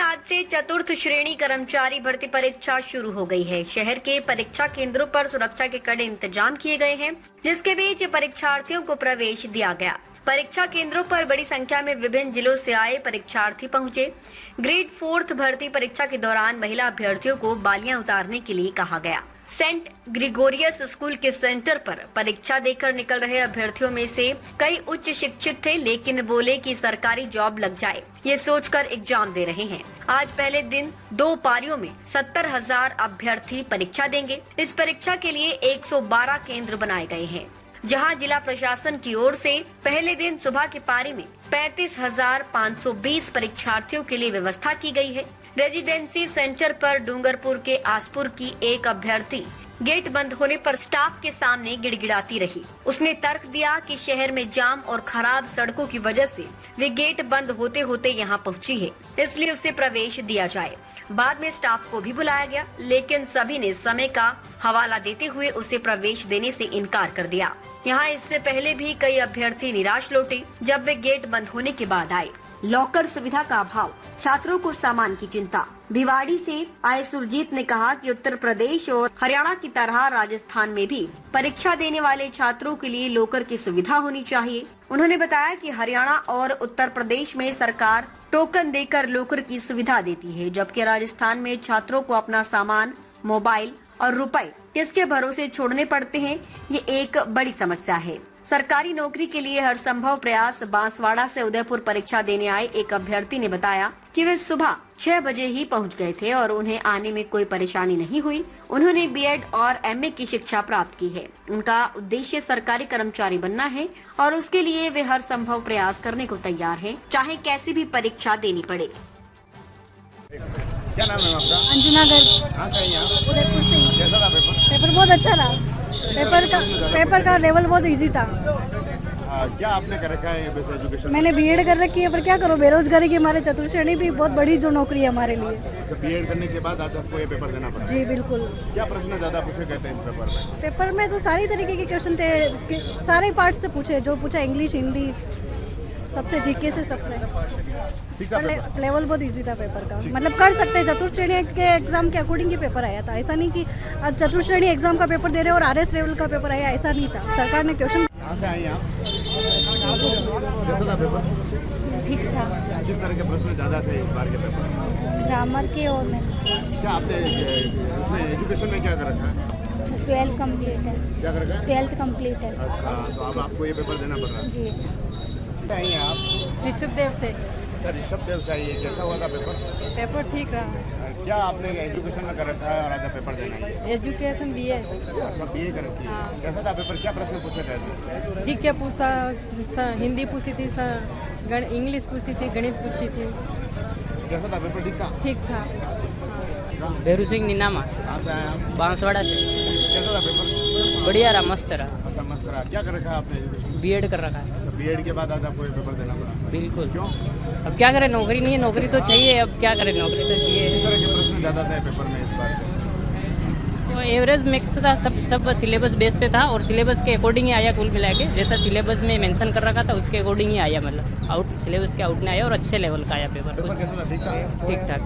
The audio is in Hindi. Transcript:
आज से चतुर्थ श्रेणी कर्मचारी भर्ती परीक्षा शुरू हो गई है। शहर के परीक्षा केंद्रों पर सुरक्षा के कड़े इंतजाम किए गए हैं, जिसके बीच परीक्षार्थियों को प्रवेश दिया गया। परीक्षा केंद्रों पर बड़ी संख्या में विभिन्न जिलों से आए परीक्षार्थी पहुंचे। ग्रेड 4th भर्ती परीक्षा के दौरान महिला अभ्यर्थियों को बालियां उतारने के लिए कहा गया। सेंट ग्रिगोरियस स्कूल के सेंटर पर परीक्षा देकर निकल रहे अभ्यर्थियों में से कई उच्च शिक्षित थे, लेकिन बोले कि सरकारी जॉब लग जाए ये सोचकर एग्जाम दे रहे हैं। आज पहले दिन 2 पारियों में 70,000 अभ्यर्थी परीक्षा देंगे। इस परीक्षा के लिए 112 केंद्र बनाए गए हैं, जहां जिला प्रशासन की ओर से पहले दिन सुबह की पारी में 35,520 परीक्षार्थियों के लिए व्यवस्था की गई है। रेजिडेंसी सेंटर पर डूंगरपुर के आसपुर की एक अभ्यर्थी गेट बंद होने पर स्टाफ के सामने गिड़गिड़ाती रही। उसने तर्क दिया कि शहर में जाम और खराब सड़कों की वजह से वे गेट बंद होते होते यहां पहुंची है, इसलिए उसे प्रवेश दिया जाए। बाद में स्टाफ को भी बुलाया गया, लेकिन सभी ने समय का हवाला देते हुए उसे प्रवेश देने से इनकार कर दिया। यहाँ इससे पहले भी कई अभ्यर्थी निराश लौटे जब वे गेट बंद होने के बाद आए। लॉकर सुविधा का अभाव, छात्रों को सामान की चिंता। भिवाड़ी से आए सुरजीत ने कहा कि उत्तर प्रदेश और हरियाणा की तरह राजस्थान में भी परीक्षा देने वाले छात्रों के लिए लॉकर की सुविधा होनी चाहिए। उन्होंने बताया कि हरियाणा और उत्तर प्रदेश में सरकार टोकन देकर लॉकर की सुविधा देती है, जबकि राजस्थान में छात्रों को अपना सामान, मोबाइल और रुपए किसके भरोसे छोड़ने पड़ते हैं, ये एक बड़ी समस्या है। सरकारी नौकरी के लिए हर संभव प्रयास। बांसवाड़ा से उदयपुर परीक्षा देने आए एक अभ्यर्थी ने बताया कि वे सुबह 6 बजे ही पहुंच गए थे और उन्हें आने में कोई परेशानी नहीं हुई। उन्होंने बीएड और एमए की शिक्षा प्राप्त की है। उनका उद्देश्य सरकारी कर्मचारी बनना है और उसके लिए वे हर संभव प्रयास करने को तैयार हैं, चाहे कैसी भी परीक्षा देनी पड़े। क्या नाम है आपका? अंजुना गर्ग, कहाँ से हैं आप? उदयपुर से ही। कैसा था पेपर? पेपर बहुत अच्छा रहा। पेपर का लेवल बहुत इजी था। क्या आपने कर रखा है वैसे एजुकेशन? मैंने बीएड कर रखी है, पर क्या करो, बेरोजगारी की हमारे चतुर्थ श्रेणी भी बहुत बड़ी जो नौकरी है हमारे लिए। अच्छा, बीएड करने के बाद आज आपको ये पेपर देना पड़ा? जी बिल्कुल। क्या प्रश्न ज्यादा पूछे गए थे इस पेपर में? पेपर में तो सारी तरीके के क्वेश्चन थे, सारे पार्ट से पूछे, जो पूछा इंग्लिश, हिंदी, सबसे जीके से सबसे। ठीक था पेपर? लेवल बहुत इजी था पेपर का, मतलब कर सकते हैं। चतुर्थ श्रेणी के एग्जाम के अकॉर्डिंग ही पेपर आया था। ऐसा नहीं कि अब चतुर्थ श्रेणी एग्जाम का पेपर दे रहे और आरएस लेवल का पेपर आया, ऐसा नहीं था। सरकार ने क्वेश्चन। कहाँ से आई आप? कैसा था पेपर? ठीक था। किस तरह के प्रश्न ज्यादा थे इस बार के पेपर में? ग्रामर के और मैथ्स। क्या आपने इसमें एजुकेशन में क्या कर रखा है? 12th कंप्लीट है। क्या कर रखा है? 12th कंप्लीट है। अच्छा, तो अब आपको ये पेपर देना पड़ रहा है? जी। नहीं आप ऋषभदेव से। ऋषभदेव चाहिए। कैसा हुआ था पेपर? पेपर ठीक रहा। क्या आपने एजुकेशन में कर रखा है और आज पेपर देना है? Education BA. अच्छा, बीए कर रखी है। हाँ। कैसा था पेपर? क्या प्रश्न पूछे थे? जी के पूछा, हिंदी पूछी थी, इंग्लिश पूछी थी, गणित पूछी थी। कैसा था पेपर? ठीक था? ठीक था। भेरू सिंह नीनामा, कहाँ से आए आप? बांसवाड़ा से। कैसा था पेपर? बढ़िया रहा, मस्त रहा। अच्छा, मस्त रहा। क्या कर रखा है आपने एजुकेशन? बीएड कर रखा है। अच्छा, बीएड के बाद आज आपको ये पेपर देना पड़ा? बिल्कुल। क्यों? अब क्या करें, नौकरी नहीं है, नौकरी तो चाहिए। अब क्या करें, नौकरी तो किस चाहिए। तरह के प्रश्न ज़्यादा थे पेपर में इस बार? तो एवरेज मिक्स था, सब सिलेबस बेस पे था और सिलेबस के अकॉर्डिंग ही आया कुल मिला के। जैसा सिलेबस में मेंशन कर रखा था उसके अकॉर्डिंग ही आया, मतलब आउट सिलेबस के आउट में आया और अच्छे लेवल का आया पेपर। पेपर कैसा था? ठीक था? ठीक ठाक।